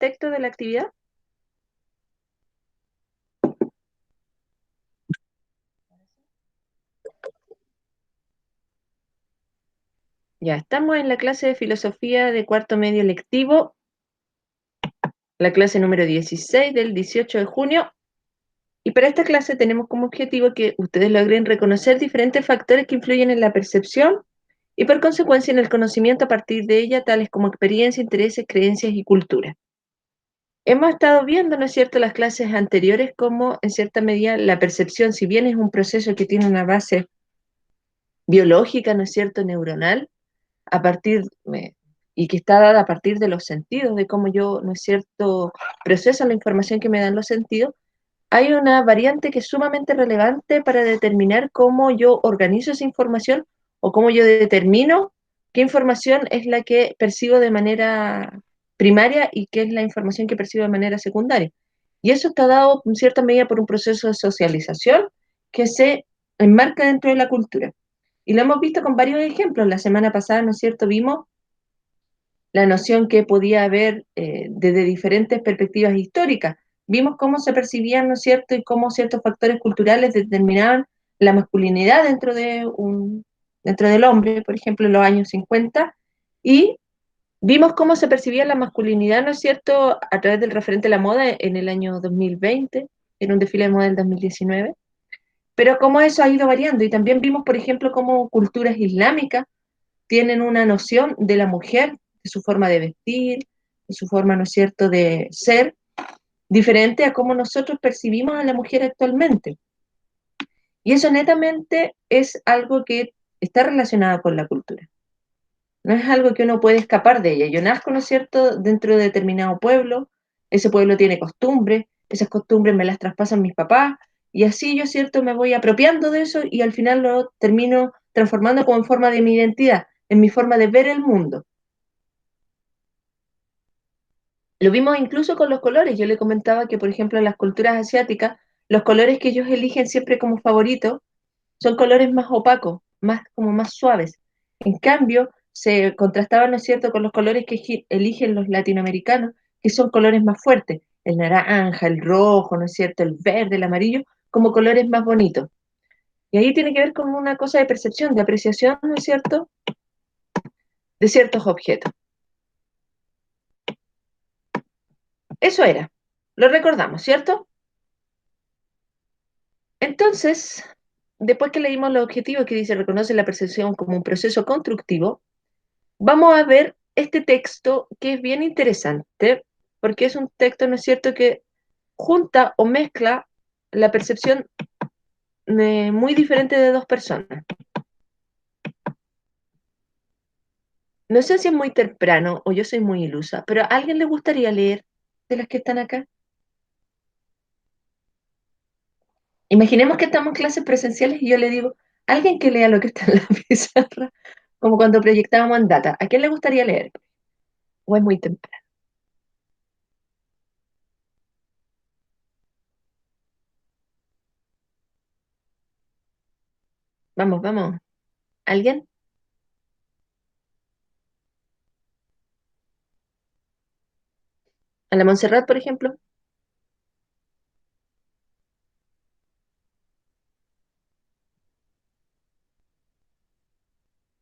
texto de la actividad? Ya, estamos en la clase de filosofía de cuarto medio lectivo, la clase número 16 del 18 de junio. Y para esta clase tenemos como objetivo que ustedes logren reconocer diferentes factores que influyen en la percepción y por consecuencia en el conocimiento a partir de ella, tales como experiencia, intereses, creencias y cultura. Hemos estado viendo, ¿no es cierto?, las clases anteriores como en cierta medida la percepción, si bien es un proceso que tiene una base biológica, ¿no es cierto?, neuronal, a partir, y que está dada a partir de los sentidos, de cómo yo, ¿no es cierto?, proceso la información que me dan los sentidos, hay una variante que es sumamente relevante para determinar cómo yo organizo esa información o cómo yo determino qué información es la que percibo de manera primaria y qué es la información que percibo de manera secundaria. Y eso está dado en cierta medida por un proceso de socialización que se enmarca dentro de la cultura. Y lo hemos visto con varios ejemplos. La semana pasada, ¿no es cierto?, vimos la noción que podía haber desde diferentes perspectivas históricas. Vimos cómo se percibían, ¿no es cierto?, y cómo ciertos factores culturales determinaban la masculinidad dentro del hombre, por ejemplo, en los años 50, y vimos cómo se percibía la masculinidad, ¿no es cierto?, a través del referente de la moda en el año 2020, en un desfile de moda del 2019, pero cómo eso ha ido variando. Y también vimos, por ejemplo, cómo culturas islámicas tienen una noción de la mujer, de su forma de vestir, de su forma, ¿no es cierto?, de ser, diferente a cómo nosotros percibimos a la mujer actualmente. Y eso netamente es algo que está relacionado con la cultura. No es algo que uno puede escapar de ella. Yo nazco, ¿no es cierto?, dentro de determinado pueblo, ese pueblo tiene costumbres, esas costumbres me las traspasan mis papás, y así yo, ¿cierto?, me voy apropiando de eso y al final lo termino transformando como en forma de mi identidad, en mi forma de ver el mundo. Lo vimos incluso con los colores. Yo le comentaba que, por ejemplo, en las culturas asiáticas, los colores que ellos eligen siempre como favoritos son colores más opacos, más como más suaves. En cambio, se contrastaban, ¿no es cierto?, con los colores que eligen los latinoamericanos, que son colores más fuertes, el naranja, el rojo, ¿no es cierto?, el verde, el amarillo, como colores más bonitos. Y ahí tiene que ver con una cosa de percepción, de apreciación, ¿no es cierto?, de ciertos objetos. Eso era. Lo recordamos, ¿cierto? Entonces, después que leímos los objetivos que dice reconoce la percepción como un proceso constructivo, vamos a ver este texto que es bien interesante, porque es un texto, ¿no es cierto?, que junta o mezcla la percepción muy diferente de dos personas. No sé si es muy temprano o yo soy muy ilusa, pero ¿a alguien le gustaría leer de las que están acá? Imaginemos que estamos en clases presenciales y yo le digo, alguien que lea lo que está en la pizarra, como cuando proyectábamos en data. ¿A quién le gustaría leer? ¿O es muy temprano? Vamos, vamos. ¿Alguien? ¿A la Montserrat, por ejemplo?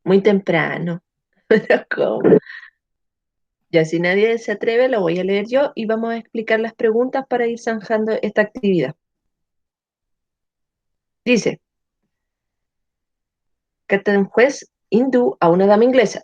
Muy temprano. Pero ¿cómo? Ya si nadie se atreve, lo voy a leer yo y vamos a explicar las preguntas para ir zanjando esta actividad. Dice, carta de un juez hindú a una dama inglesa.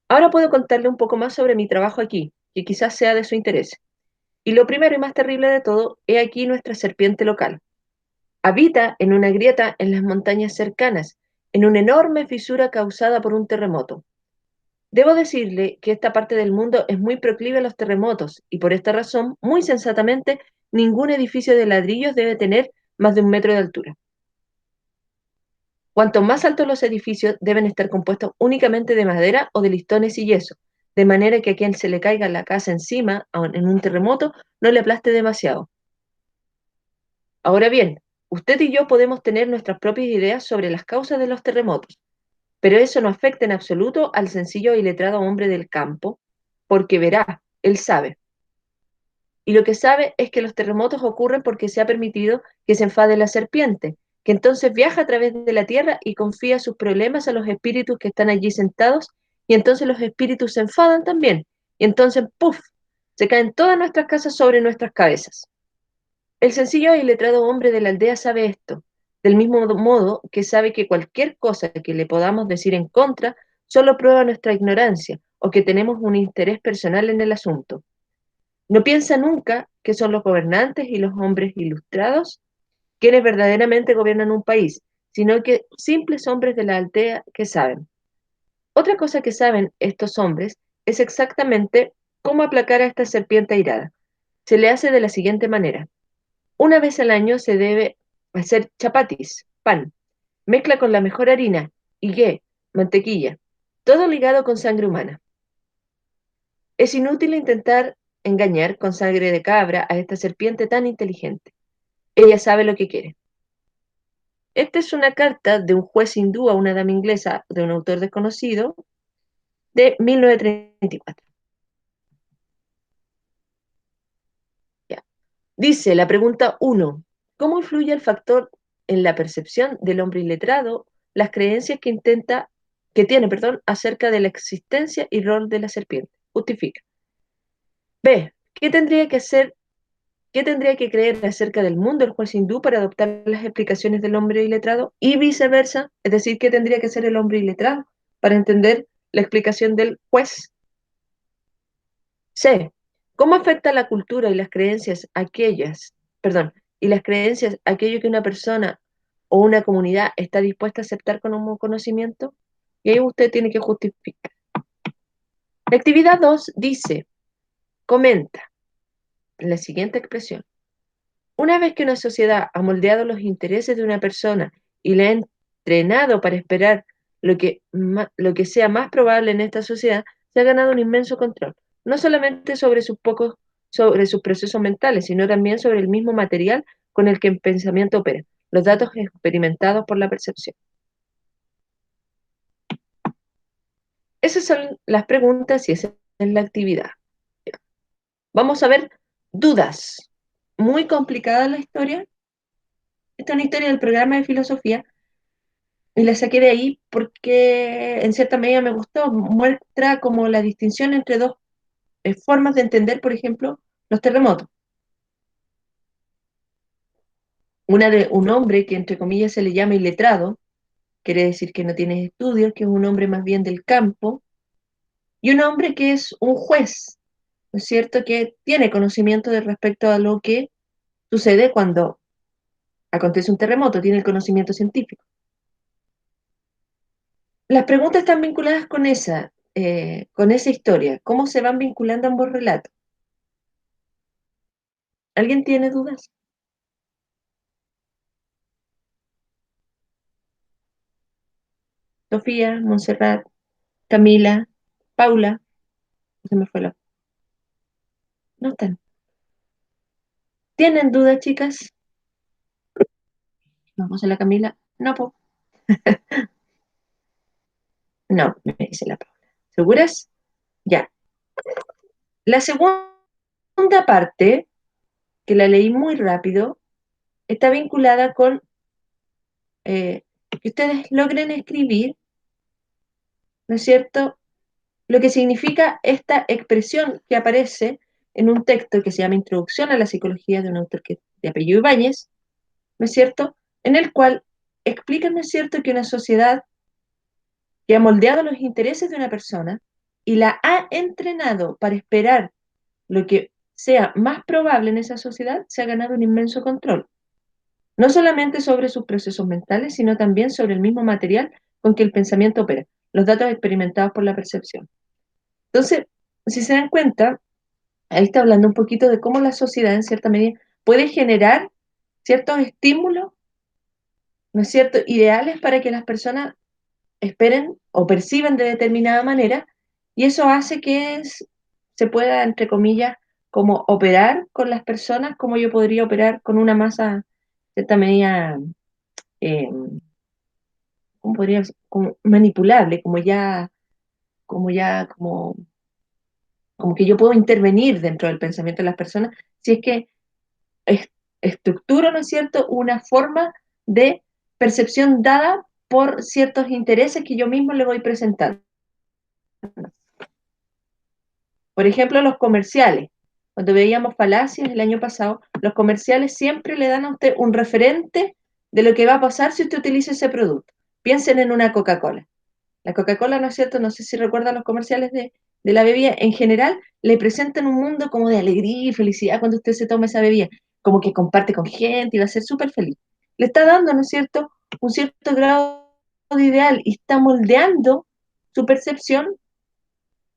Ahora puedo contarle un poco más sobre mi trabajo aquí, que quizás sea de su interés. Y lo primero y más terrible de todo, he aquí nuestra serpiente local. Habita en una grieta en las montañas cercanas, en una enorme fisura causada por un terremoto. Debo decirle que esta parte del mundo es muy proclive a los terremotos y por esta razón, muy sensatamente, ningún edificio de ladrillos debe tener más de 1 metro de altura. Cuanto más altos los edificios, deben estar compuestos únicamente de madera o de listones y yeso, de manera que a quien se le caiga la casa encima en un terremoto no le aplaste demasiado. Ahora bien, usted y yo podemos tener nuestras propias ideas sobre las causas de los terremotos, pero eso no afecta en absoluto al sencillo y letrado hombre del campo, porque verá, él sabe. Y lo que sabe es que los terremotos ocurren porque se ha permitido que se enfade la serpiente, que entonces viaja a través de la tierra y confía sus problemas a los espíritus que están allí sentados, y entonces los espíritus se enfadan también. Y entonces, ¡puf!, se caen todas nuestras casas sobre nuestras cabezas. El sencillo y letrado hombre de la aldea sabe esto, del mismo modo que sabe que cualquier cosa que le podamos decir en contra solo prueba nuestra ignorancia o que tenemos un interés personal en el asunto. No piensa nunca que son los gobernantes y los hombres ilustrados quienes verdaderamente gobiernan un país, sino que simples hombres de la aldea que saben. Otra cosa que saben estos hombres es exactamente cómo aplacar a esta serpiente airada. Se le hace de la siguiente manera. Una vez al año se debe hacer chapatis, pan, mezcla con la mejor harina, higué, mantequilla, todo ligado con sangre humana. Es inútil intentar engañar con sangre de cabra a esta serpiente tan inteligente. Ella sabe lo que quiere. Esta es una carta de un juez hindú a una dama inglesa de un autor desconocido de 1934. Ya. Dice la pregunta 1. ¿Cómo influye el factor en la percepción del hombre iletrado las creencias que tiene, perdón, acerca de la existencia y rol de la serpiente? Justifica. B. ¿Qué tendría que creer acerca del mundo el juez hindú para adoptar las explicaciones del hombre iletrado? Y viceversa, es decir, ¿qué tendría que ser el hombre iletrado para entender la explicación del juez? C. ¿Cómo afecta la cultura y las creencias aquello que una persona o una comunidad está dispuesta a aceptar como conocimiento? Y ahí usted tiene que justificar. La actividad 2 dice, comenta la siguiente expresión. Una vez que una sociedad ha moldeado los intereses de una persona y le ha entrenado para esperar lo que sea más probable en esta sociedad, se ha ganado un inmenso control, no solamente sobre sus procesos mentales, sino también sobre el mismo material con el que el pensamiento opera, los datos experimentados por la percepción. Esas son las preguntas y esa es la actividad. Vamos a ver dudas. Muy complicada la historia. Esta es una historia del programa de filosofía y la saqué de ahí porque en cierta medida me gustó. Muestra como la distinción entre dos formas de entender, por ejemplo, los terremotos. Una de un hombre que entre comillas se le llama iletrado, quiere decir que no tiene estudios, que es un hombre más bien del campo, y un hombre que es un juez, ¿no es cierto?, que tiene conocimiento de respecto a lo que sucede cuando acontece un terremoto, tiene el conocimiento científico. Las preguntas están vinculadas con esa historia. ¿Cómo se van vinculando ambos relatos? ¿Alguien tiene dudas? Sofía, Montserrat, Camila, Paula, se me fue la... No están. ¿Tienen dudas, chicas? No, José la Camila. No, po. No, me dice la Paula. ¿Seguras? Ya. La segunda parte, que la leí muy rápido, está vinculada con que ustedes logren escribir, ¿no es cierto?, lo que significa esta expresión que aparece en un texto que se llama Introducción a la Psicología de un autor de apellido Ibáñez, ¿no es cierto?, en el cual explica, ¿no es cierto?, que una sociedad que ha moldeado los intereses de una persona y la ha entrenado para esperar lo que sea más probable en esa sociedad, se ha ganado un inmenso control, no solamente sobre sus procesos mentales, sino también sobre el mismo material con que el pensamiento opera, los datos experimentados por la percepción. Entonces, si se dan cuenta, ahí está hablando un poquito de cómo la sociedad, en cierta medida, puede generar ciertos estímulos, ¿no es cierto?, ideales para que las personas esperen o perciban de determinada manera, y eso hace que se pueda, entre comillas, como operar con las personas, como yo podría operar con una masa, en cierta medida, eh, ¿cómo podría ser? Como manipulable, como ya, como como que yo puedo intervenir dentro del pensamiento de las personas si es que es- estructuro, ¿no es cierto?, una forma de percepción dada por ciertos intereses que yo mismo le voy presentando. Por ejemplo, los comerciales. Cuando veíamos falacias el año pasado, los comerciales siempre le dan a usted un referente de lo que va a pasar si usted utiliza ese producto. Piensen en una Coca-Cola. La Coca-Cola, ¿no es cierto? No sé si recuerdan los comerciales de la bebida. En general, le presentan un mundo como de alegría y felicidad cuando usted se toma esa bebida, como que comparte con gente y va a ser súper feliz. Le está dando, ¿no es cierto?, un cierto grado de ideal y está moldeando su percepción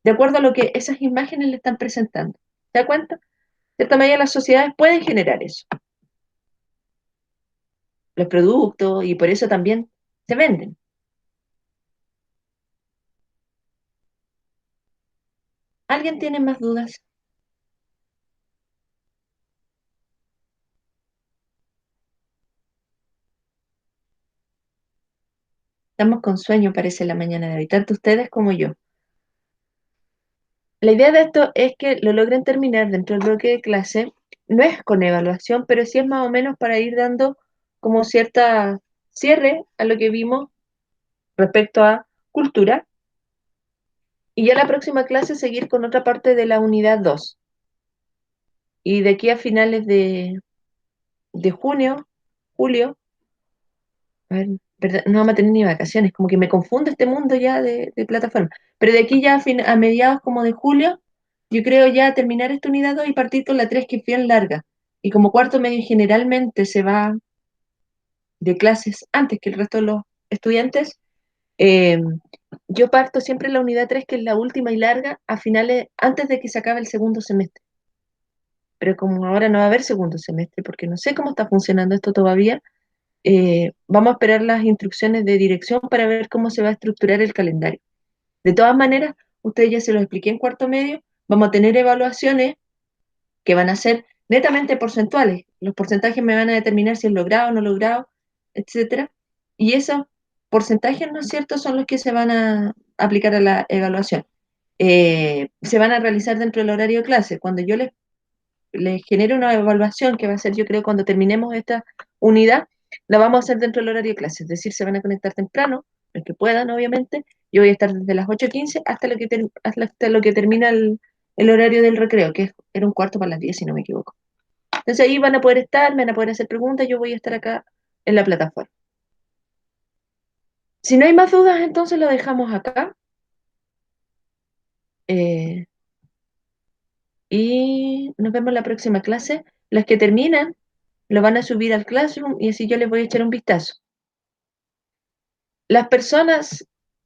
de acuerdo a lo que esas imágenes le están presentando. ¿Se da cuenta? De cierta manera, las sociedades pueden generar eso, los productos, y por eso también se venden. ¿Alguien tiene más dudas? Estamos con sueño, parece, la mañana de hoy, tanto ustedes como yo. La idea de esto es que lo logren terminar dentro del bloque de clase. No es con evaluación, pero sí es más o menos para ir dando como cierta cierre a lo que vimos respecto a cultura. Y ya la próxima clase seguir con otra parte de la unidad 2. Y de aquí a finales de junio, julio, a ver, no vamos a tener ni vacaciones, como que me confunde este mundo ya de plataforma. Pero de aquí ya a mediados como de julio, yo creo ya terminar esta unidad 2 y partir con la 3 que es bien larga. Y como cuarto medio generalmente se va de clases antes que el resto de los estudiantes, eh, yo parto siempre en la unidad 3 que es la última y larga, a finales, antes de que se acabe el segundo semestre. Pero como ahora no va a haber segundo semestre, porque no sé cómo está funcionando esto todavía, vamos a esperar las instrucciones de dirección para ver cómo se va a estructurar el calendario. De todas maneras, ustedes ya se lo expliqué en cuarto medio, vamos a tener evaluaciones que van a ser netamente porcentuales. Los porcentajes me van a determinar si es logrado o no logrado, etcétera. Y esos porcentajes, ¿no es cierto?, son los que se van a aplicar a la evaluación. Se van a realizar dentro del horario de clase. Cuando yo les genere una evaluación, que va a ser, yo creo, cuando terminemos esta unidad, la vamos a hacer dentro del horario de clase. Es decir, se van a conectar temprano, los que puedan, obviamente. Yo voy a estar desde las 8:15 hasta lo que termina el horario del recreo, que era un cuarto para las 10 si no me equivoco. Entonces ahí van a poder estar, van a poder hacer preguntas, yo voy a estar acá en la plataforma. Si no hay más dudas, entonces lo dejamos acá. eh, y nos vemos en la próxima clase. Las que terminan lo van a subir al Classroom y así yo les voy a echar un vistazo. Las personas